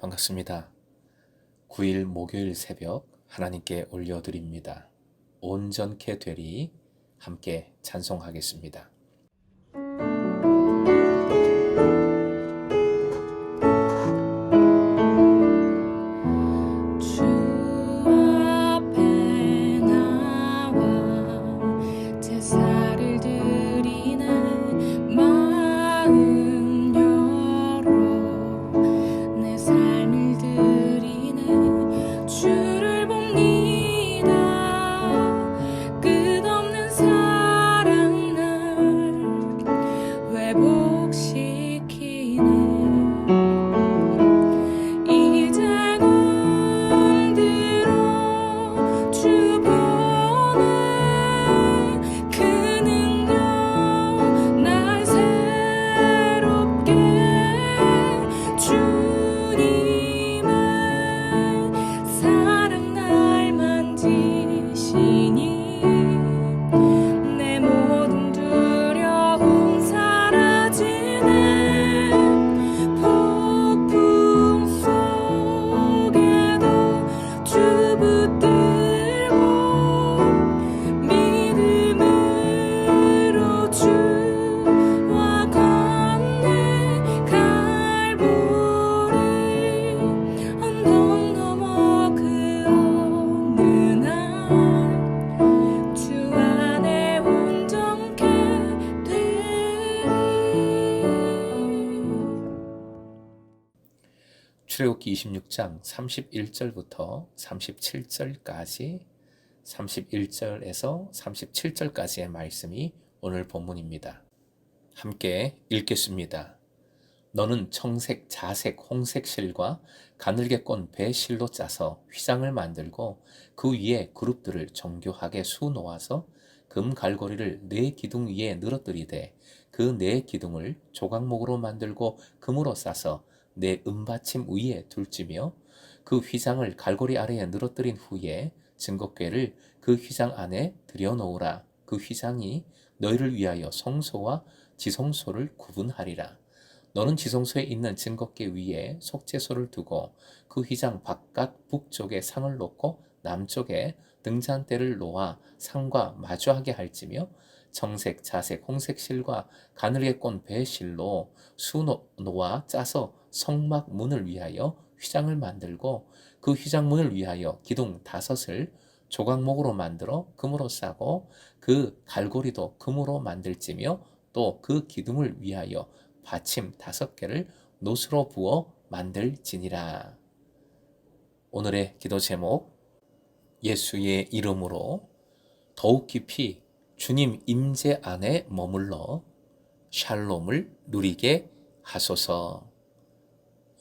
반갑습니다. 9일 목요일 새벽 하나님께 올려드립니다. 온전케 되리 함께 찬송하겠습니다. 주 앞에 나와 제사를 드리는 마음 열어 내 삶을 드리네 주를 봅니다. 끝없는 사랑 날 회복시키네. 출애굽기 26장 31절부터 37절까지 31절에서 37절까지의 말씀이 오늘 본문입니다. 함께 읽겠습니다. 너는 청색, 자색, 홍색 실과 가늘게 꼰 배 실로 짜서 휘장을 만들고 그 위에 그룹들을 정교하게 수놓아서 금 갈고리를 네 기둥 위에 늘어뜨리되 그 네 기둥을 조각목으로 만들고 금으로 싸서 네 은받침 위에 둘지며 그 휘장을 갈고리 아래에 늘어뜨린 후에 증거궤를 그 휘장 안에 들여놓으라. 그 휘장이 너희를 위하여 성소와 지성소를 구분하리라. 너는 지성소에 있는 증거궤 위에 속죄소를 두고 그 휘장 바깥 북쪽에 상을 놓고 남쪽에 등잔대를 놓아 상과 마주하게 할지며 청색, 자색, 홍색 실과 가늘게 꼰 배 실로 수놓아 짜서 성막 문을 위하여 휘장을 만들고 그 휘장 문을 위하여 기둥 5을 조각목으로 만들어 금으로 싸고 그 갈고리도 금으로 만들지며 또 그 기둥을 위하여 받침 5개를 노스로 부어 만들지니라. 오늘의 기도 제목, 예수의 이름으로 더욱 깊이 주님 임재 안에 머물러 샬롬을 누리게 하소서.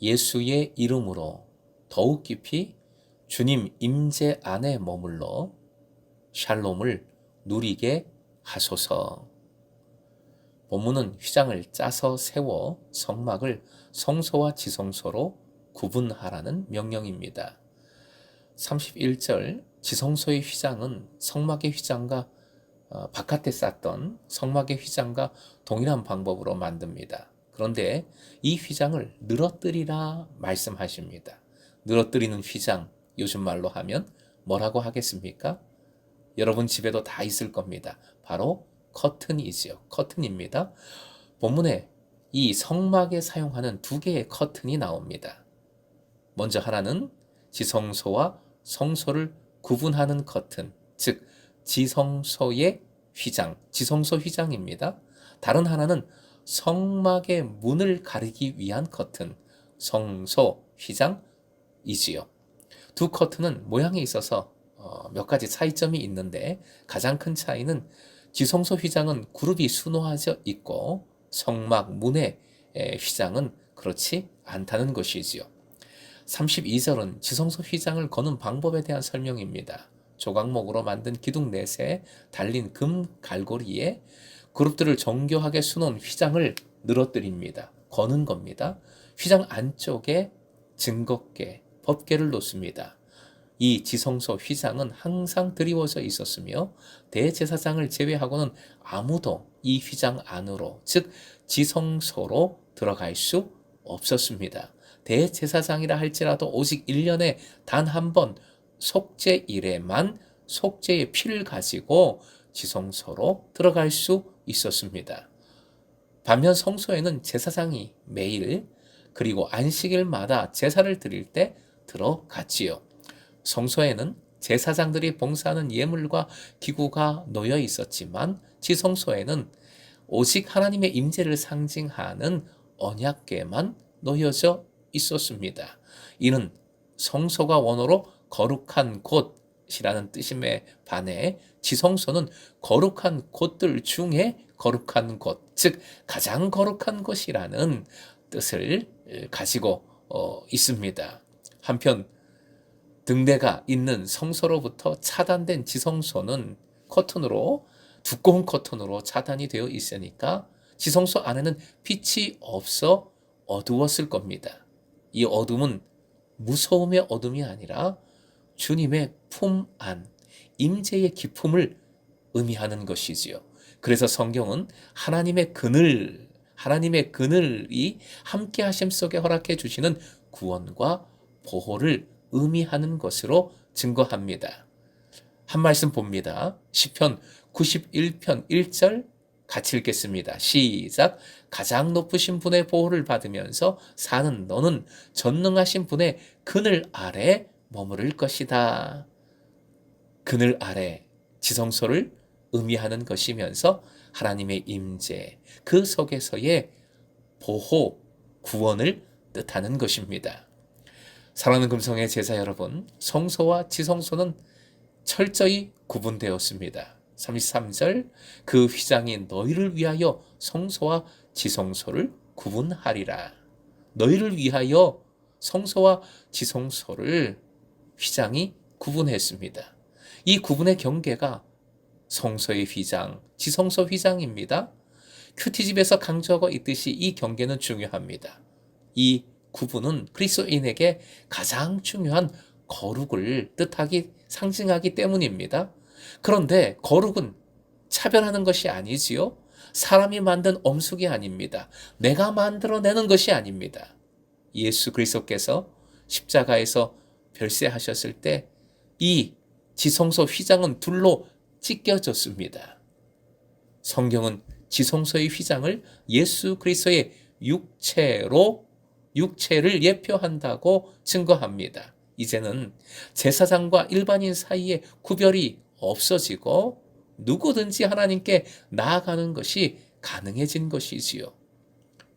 예수의 이름으로 더욱 깊이 주님 임재 안에 머물러 샬롬을 누리게 하소서. 본문은 휘장을 짜서 세워 성막을 성소와 지성소로 구분하라는 명령입니다. 31절 지성소의 휘장은 성막의 휘장과 바깥에 쌌던 성막의 휘장과 동일한 방법으로 만듭니다. 그런데 이 휘장을 늘어뜨리라 말씀하십니다. 늘어뜨리는 휘장, 요즘 말로 하면 뭐라고 하겠습니까? 여러분 집에도 다 있을 겁니다. 바로 커튼이지요. 커튼입니다. 본문에 이 성막에 사용하는 2개의 커튼이 나옵니다. 먼저 하나는 지성소와 성소를 구분하는 커튼, 즉 지성소의 휘장, 지성소 휘장입니다. 다른 하나는 성막의 문을 가리기 위한 커튼, 성소 휘장이지요. 2 커튼은 모양에 있어서 몇 가지 차이점이 있는데 가장 큰 차이는 지성소 휘장은 그룹이 수놓아져 있고 성막 문의 휘장은 그렇지 않다는 것이지요. 32절은 지성소 휘장을 거는 방법에 대한 설명입니다. 조각목으로 만든 기둥 넷에 달린 금 갈고리에 그룹들을 정교하게 수놓은 휘장을 늘어뜨립니다. 거는 겁니다. 휘장 안쪽에 증거궤, 법궤를 놓습니다. 이 지성소 휘장은 항상 드리워져 있었으며 대제사장을 제외하고는 아무도 이 휘장 안으로, 즉 지성소로 들어갈 수 없었습니다. 대제사장이라 할지라도 오직 1년에 단 한 번 속죄일에만 속죄의 피를 가지고 지성소로 들어갈 수 있었습니다. 반면 성소에는 제사장이 매일 그리고 안식일마다 제사를 드릴 때 들어갔지요. 성소에는 제사장들이 봉사하는 예물과 기구가 놓여 있었지만 지성소에는 오직 하나님의 임재를 상징하는 언약궤만 놓여져 있었습니다. 이는 성소가 원어로 거룩한 곳이라는 뜻임에 반해 지성소는 거룩한 곳들 중에 거룩한 곳, 즉 가장 거룩한 곳이라는 뜻을 가지고 있습니다. 한편 등대가 있는 성소로부터 차단된 지성소는 두꺼운 커튼으로 차단이 되어 있으니까 지성소 안에는 빛이 없어 어두웠을 겁니다. 이 어둠은 무서움의 어둠이 아니라 주님의 품 안, 임재의 기품을 의미하는 것이지요. 그래서 성경은 하나님의 그늘이 함께 하심 속에 허락해 주시는 구원과 보호를 의미하는 것으로 증거합니다. 한 말씀 봅니다. 시편 91편 1절 같이 읽겠습니다. 시작. 가장 높으신 분의 보호를 받으면서 사는 너는 전능하신 분의 그늘 아래 머무를 것이다. 그늘 아래, 지성소를 의미하는 것이면서 하나님의 임재, 그 속에서의 보호, 구원을 뜻하는 것입니다. 사랑하는 금성의 제자 여러분, 성소와 지성소는 철저히 구분되었습니다. 33절, 그 휘장이 너희를 위하여 성소와 지성소를 구분하리라. 너희를 위하여 성소와 지성소를 휘장이 구분했습니다. 이 구분의 경계가 성소의 휘장, 지성소 휘장입니다. 큐티집에서 강조하고 있듯이 이 경계는 중요합니다. 이 구분은 그리스도인에게 가장 중요한 거룩을 상징하기 때문입니다. 그런데 거룩은 차별하는 것이 아니지요. 사람이 만든 엄숙이 아닙니다. 내가 만들어내는 것이 아닙니다. 예수 그리스도께서 십자가에서 별세하셨을 때 이 지성소 휘장은 둘로 찢겨졌습니다. 성경은 지성소의 휘장을 예수 그리스도의 육체를 예표한다고 증거합니다. 이제는 제사장과 일반인 사이에 구별이 없어지고 누구든지 하나님께 나아가는 것이 가능해진 것이지요.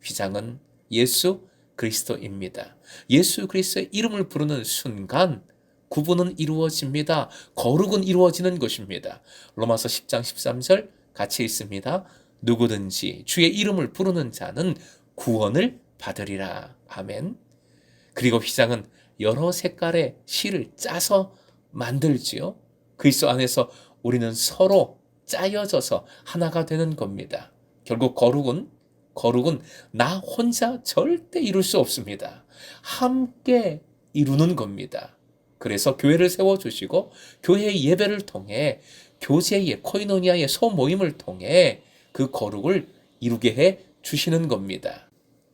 휘장은 예수 그리스도입니다. 예수 그리스도의 이름을 부르는 순간 구분은 이루어집니다. 거룩은 이루어지는 것입니다. 로마서 10장 13절 같이 읽습니다. 누구든지 주의 이름을 부르는 자는 구원을 받으리라. 아멘. 그리고 휘장은 여러 색깔의 실을 짜서 만들지요. 그리스도 안에서 우리는 서로 짜여져서 하나가 되는 겁니다. 결국 거룩은 나 혼자 절대 이룰 수 없습니다. 함께 이루는 겁니다. 그래서 교회를 세워주시고 교회의 예배를 통해 교제의 코이노니아의 소모임을 통해 그 거룩을 이루게 해 주시는 겁니다.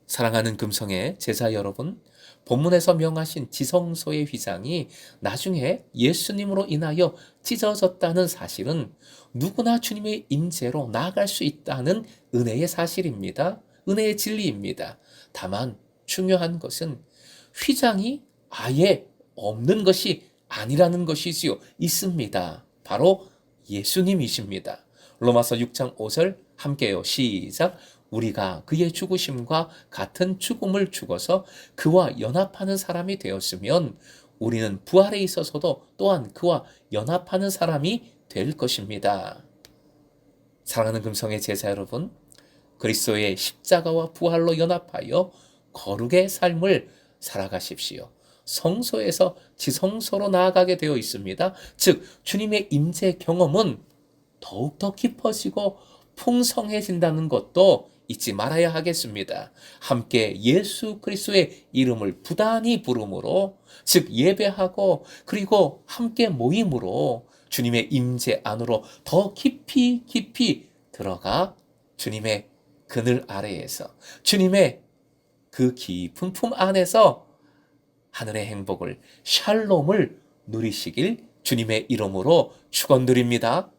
사랑하는 금성의 제자 여러분, 본문에서 명하신 지성소의 휘장이 나중에 예수님으로 인하여 찢어졌다는 사실은 누구나 주님의 임재로 나아갈 수 있다는 은혜의 사실입니다. 은혜의 진리입니다. 다만 중요한 것은 휘장이 아예 없는 것이 아니라는 것이지요. 있습니다. 바로 예수님이십니다. 로마서 6장 5절 함께요. 시작. 우리가 그의 죽으심과 같은 죽음을 죽어서 그와 연합하는 사람이 되었으면 우리는 부활에 있어서도 또한 그와 연합하는 사람이 될 것입니다. 사랑하는 금성의 제자 여러분, 그리스도의 십자가와 부활로 연합하여 거룩의 삶을 살아가십시오. 성소에서 지성소로 나아가게 되어 있습니다. 즉 주님의 임재 경험은 더욱더 깊어지고 풍성해진다는 것도 잊지 말아야 하겠습니다. 함께 예수 그리스도의 이름을 부단히 부름으로, 즉 예배하고 그리고 함께 모임으로 주님의 임재 안으로 더 깊이 들어가 주님의 그늘 아래에서 주님의 그 깊은 품 안에서 하늘의 행복을, 샬롬을 누리시길 주님의 이름으로 축원드립니다.